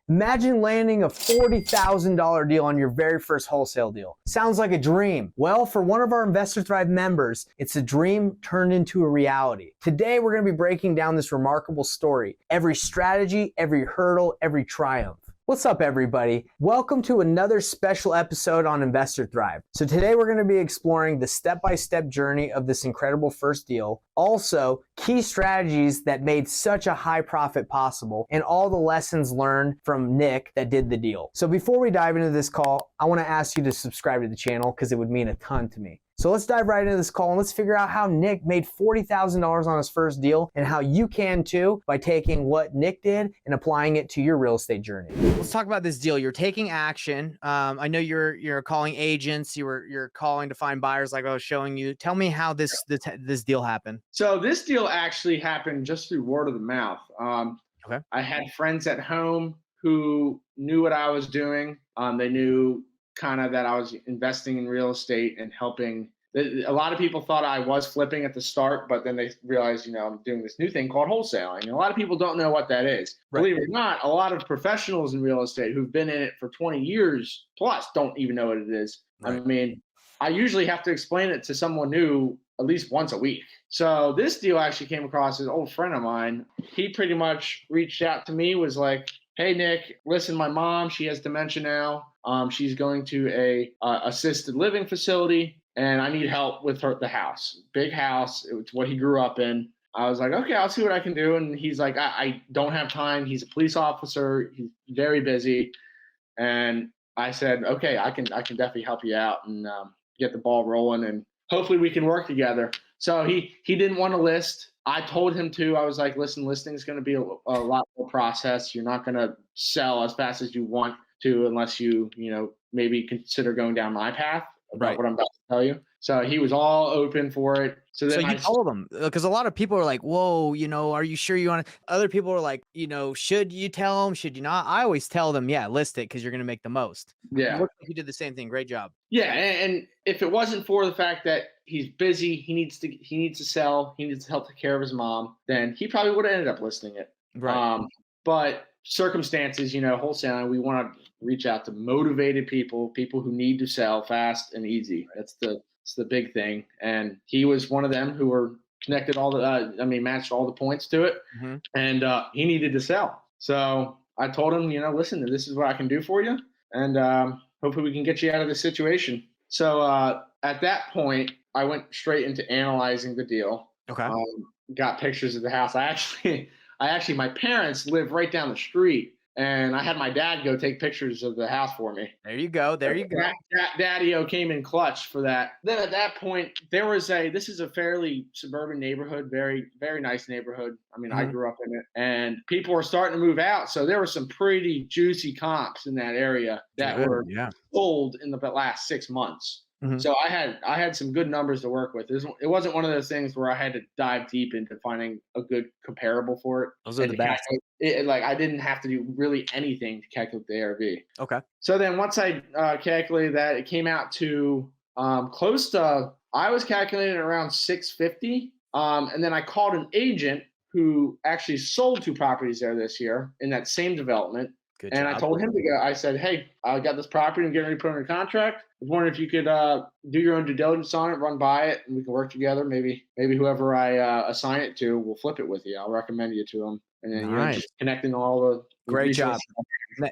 Imagine landing a $40,000 deal on your very first wholesale deal. Sounds like a dream. Well, for one of our Investor Thrive members, it's a dream turned into a reality. Today, we're going to be breaking down this remarkable story. Every strategy, every hurdle, every triumph. What's up, everybody? Welcome to another special episode on Investor Thrive. So today we're going to be exploring the step-by-step journey of this incredible first deal, also key strategies that made such a high profit possible, and all the lessons learned from Nick that did the deal. So before we dive into this call, I want to ask you to subscribe to the channel because it would mean a ton to me. So let's dive right into this call and let's figure out how Nick made $40,000 on his first deal and how you can too by taking what Nick did and applying it to your real estate journey. Let's talk about this deal. You're taking action. I know you're calling agents. You're calling to find buyers like I was showing you. Tell me how this deal happened. So this deal actually happened just through word of the mouth. Okay. I had friends at home who knew what I was doing. They knew kind of that I was investing in real estate and helping. A lot of people thought I was flipping at the start, but then they realized, I'm doing this new thing called wholesaling. And a lot of people don't know what that is. Right. Believe it or not, a lot of professionals in real estate who've been in it for 20 years plus don't even know what it is. Right. I mean, I usually have to explain it to someone new at least once a week. So this deal actually came across as an old friend of mine. He pretty much reached out to me, was like, "Hey, Nick, listen, my mom, she has dementia now. She's going to a assisted living facility, and I need help with the house. Big house. It's what he grew up in." I was like, "Okay, I'll see what I can do." And he's like, I don't have time. He's a police officer. He's very busy. And I said, "Okay, I can definitely help you out and get the ball rolling, and hopefully we can work together." So he didn't want to list. I told him to. I was like, "Listen, listing is going to be a lot more process. You're not going to sell as fast as you want to unless you maybe consider going down my path about what I'm about to tell you." So he was all open for it. So then you told them, because a lot of people are like, "Whoa, are you sure you want to?" Other people are like, "Should you tell them? Should you not?" I always tell them, "Yeah, list it because you're going to make the most." Yeah, it looks like you did the same thing. Great job. Yeah, and if it wasn't for the fact that he's busy, he needs to sell, he needs to help take care of his mom, then he probably would have ended up listing it. Right. But circumstances, wholesaling, we want to reach out to motivated people who need to sell fast and easy. That's the big thing. And he was one of them who were connected matched all the points to it. Mm-hmm. And he needed to sell. So I told him, listen, this is what I can do for you. And hopefully we can get you out of this situation. So at that point, I went straight into analyzing the deal. Okay. Got pictures of the house. My parents live right down the street, and I had my dad go take pictures of the house for me. There you go. Daddy-o came in clutch for that. Then at that point, this is a fairly suburban neighborhood, very, very nice neighborhood. I mean, I grew up in it, and people were starting to move out. So there were some pretty juicy comps in that area that were sold in the last 6 months. Mm-hmm. So I had some good numbers to work with. It wasn't one of those things where I had to dive deep into finding a good comparable for it. Those are the best. I didn't have to do really anything to calculate the ARV. Okay. So then once I calculated that, it came out to close to, I was calculating around 650. And then I called an agent who actually sold 2 properties there this year in that same development. Good job. I told him to go. I said, "Hey, I got this property. I'm getting ready to put it under contract. I was wondering if you could do your own due diligence on it, run by it, and we can work together. Maybe whoever I assign it to will flip it with you. I'll recommend you to them." And then just connecting all the great job.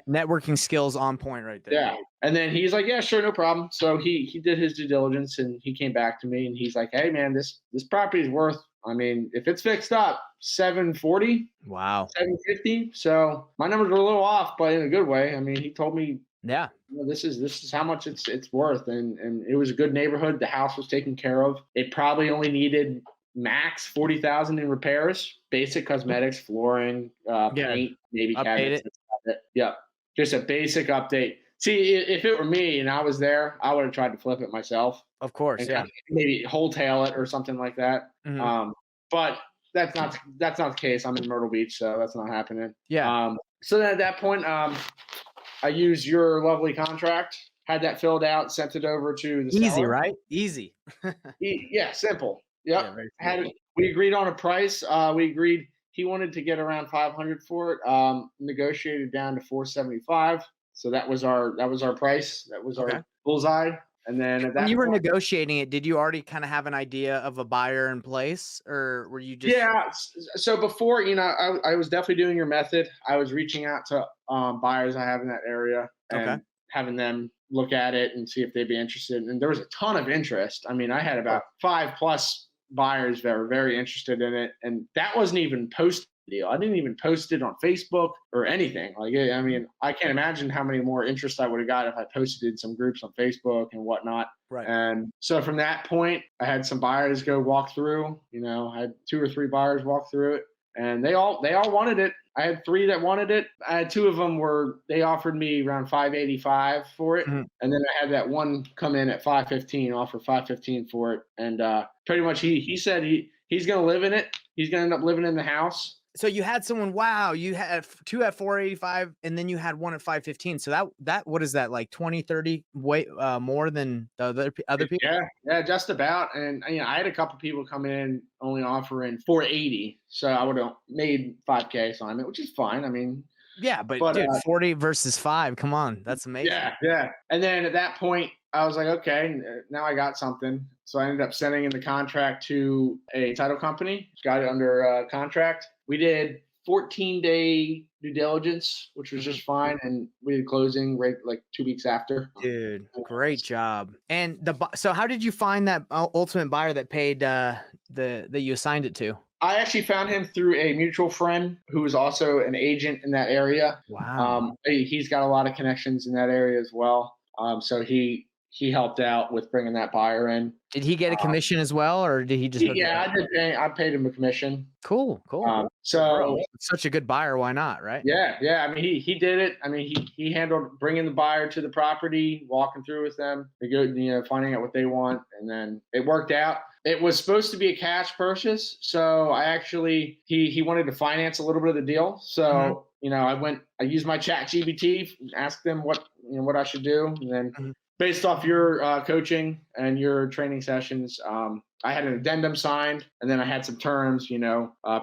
Networking skills on point right there. Yeah. And then he's like, "Yeah, sure, no problem." So he did his due diligence, and he came back to me, and he's like, "Hey, man, this property is worth, if it's fixed up, $740. Wow. $750. So my numbers were a little off, but in a good way. He told me, yeah, this is how much it's worth, and it was a good neighborhood. The house was taken care of. It probably only needed max $40,000 in repairs, basic cosmetics, flooring, paint, maybe cabinets. Yeah, just a basic update. See, if it were me and I was there, I would have tried to flip it myself. Of course, yeah. Maybe wholesale it or something like that. Mm-hmm. But that's not the case. I'm in Myrtle Beach, so that's not happening. Yeah. So then at that point, I used your lovely contract, had that filled out, sent it over to the seller. Easy, right? Easy. Yeah, simple. Yep. We agreed on a price. We agreed he wanted to get around 500 for it. Negotiated down to 475. So that was our price. That was Okay. our bullseye. And then at When that you were point, negotiating it, did you already kind of have an idea of a buyer in place, or were you just yeah. So before, I was definitely doing your method. I was reaching out to buyers I have in that area okay? and having them look at it and see if they'd be interested. And there was a ton of interest. I mean, I had Oh, about 5+ buyers that were very interested in it, and that wasn't even posted deal. I didn't even post it on Facebook or anything. Like, I mean, I can't imagine how many more interest I would have got if I posted in some groups on Facebook and whatnot. right. And so from that point, I had some buyers go walk through. I had 2 or 3 buyers walk through it, and they all wanted it. I had 3 that wanted it. I had 2 of them they offered me around 585 for it, Mhm. and then I had that one come in at 515, offer 515 for it, and pretty much he said he's going to live in it. He's going to end up living in the house. So you had someone, wow, you had 2 at 485 and then you had 1 at 515. So that what is that, like 20, 30 way more than the other people? Yeah, just about. And I had a couple people come in only offering 480, so I would have made 5K on it, which is fine. I mean, Yeah, but but dude, 40 versus 5, come on. That's amazing. yeah. And then at that point, I was like, okay, now I got something. So I ended up sending in the contract to a title company, got it under contract. We did 14-day due diligence, which was just fine, and we did closing right like 2 weeks after. Dude, great job. And so how did you find that ultimate buyer that paid that you assigned it to? I actually found him through a mutual friend who was also an agent in that area. Wow. He's got a lot of connections in that area as well. So he helped out with bringing that buyer in. Did he get a commission as well, or did he just hook it Yeah, up? I paid him a commission. Cool. So Bro, such a good buyer, why not, right? yeah. I mean, he did it. I mean, he handled bringing the buyer to the property, walking through with them, finding out what they want, and then it worked out. It was supposed to be a cash purchase, so he wanted to finance a little bit of the deal. So I used my chat GBT, asked them what I should do, and then Mhm. based off your coaching and your training sessions, I had an addendum signed, and then I had some terms,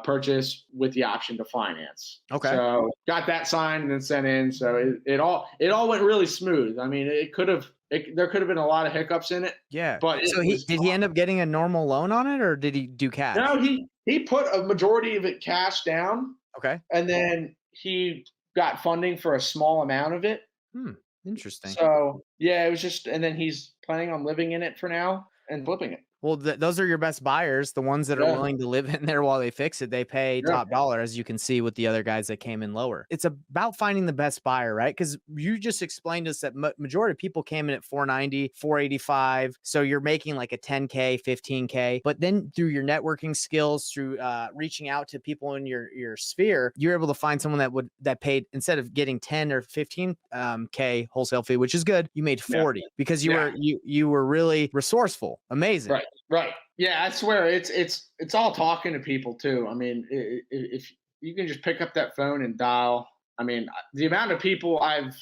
purchase with the option to finance. Okay. So got that signed and then sent in. So it all went really smooth. I mean, there could have been a lot of hiccups in it. Yeah. But So did he end up getting a normal loan on it, or did he do cash? No, he put a majority of it cash down, Okay. and then he got funding for a small amount of it. Interesting. So yeah, it was just, and then he's planning on living in it for now and flipping it. Well, those are your best buyers, the ones that are willing to live in there while they fix it. They pay top dollar, as you can see with the other guys that came in lower. It's about finding the best buyer, right? Because you just explained to us that majority of people came in at 490, 485. So you're making like a 10K, 15K. But then through your networking skills, through reaching out to people in your sphere, you're able to find someone that paid, instead of getting 10 or 15K wholesale fee, which is good, you made 40 because you were really resourceful. Amazing. Right. Yeah, I swear it's all talking to people too. I mean, if you can just pick up that phone and dial. I mean, the amount of people I've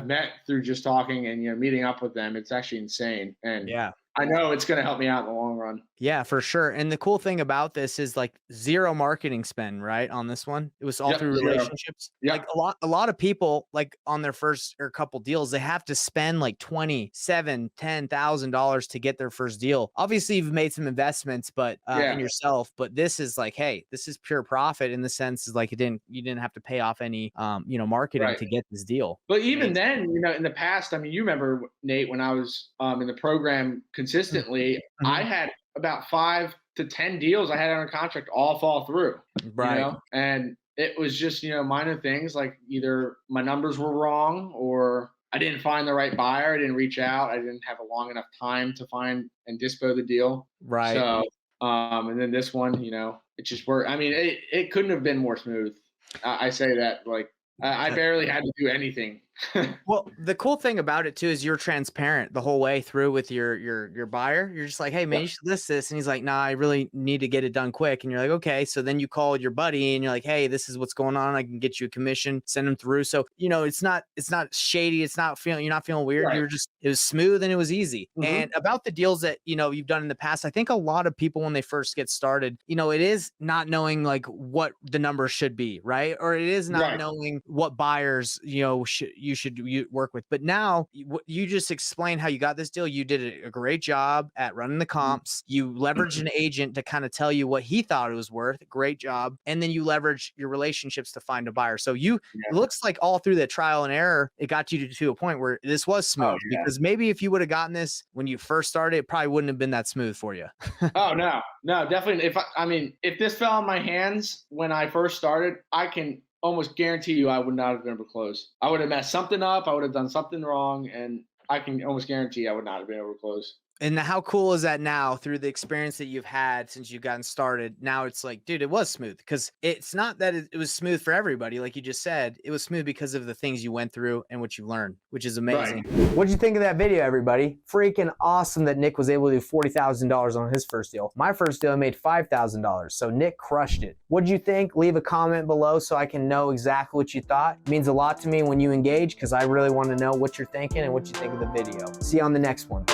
met through just talking and meeting up with them, it's actually insane. And yeah, I know it's going to help me out in the long run. Yeah, for sure. And the cool thing about this is like zero marketing spend, right? On this one, it was all through relationships. Like a lot of people, like on their first or couple deals, they have to spend like $10,000 to get their first deal. Obviously, you've made some investments, but in yourself. But this is like, hey, this is pure profit in the sense is like you didn't have to pay off any marketing to get this deal. But even then, in the past, I mean, you remember, Nate, when I was in the program consistently, I had about 5 to 10 deals I had under contract all fall through. Right. And it was just, minor things like either my numbers were wrong or I didn't find the right buyer. I didn't reach out. I didn't have a long enough time to find and dispo the deal. Right. So, and then this one, it just worked. I mean, it couldn't have been more smooth. I say that like I barely had to do anything Well, the cool thing about it too is you're transparent the whole way through with your buyer. You're just like, hey man, Yeah. you should list this, and he's like, nah, I really need to get it done quick. And you're like, okay. So then you call your buddy and you're like, hey, this is what's going on. I can get you a commission, send them through. So it's not shady. It's not feeling you're not feeling weird. Right. It was smooth and it was easy. Mhm. And about the deals that you've done in the past, I think a lot of people when they first get started, it is not knowing like what the numbers should be, right? Or it is not Right. knowing what buyers you should work with. But now you just explained how you got this deal. You did a great job at running the comps. You leveraged an agent to kind of tell you what he thought it was worth. Great job. And then you leverage your relationships to find a buyer. So it looks like all through the trial and error, it got you to a point where this was smooth. Because maybe if you would have gotten this when you first started, it probably wouldn't have been that smooth for you. Oh no, definitely. If this fell in my hands when I first started, I can almost guarantee you I would not have been able to close. I would have messed something up. I would have done something wrong, and I can almost guarantee I would not have been able to close. And how cool is that now through the experience that you've had since you've gotten started? Now it's like, dude, it was smooth because it's not that it was smooth for everybody. Like you just said, it was smooth because of the things you went through and what you learned, which is amazing. Right. What'd you think of that video, everybody? Freaking awesome that Nick was able to do $40,000 on his first deal. My first deal I made $5,000, so Nick crushed it. What'd you think? Leave a comment below so I can know exactly what you thought. It means a lot to me when you engage because I really want to know what you're thinking and what you think of the video. See you on the next one.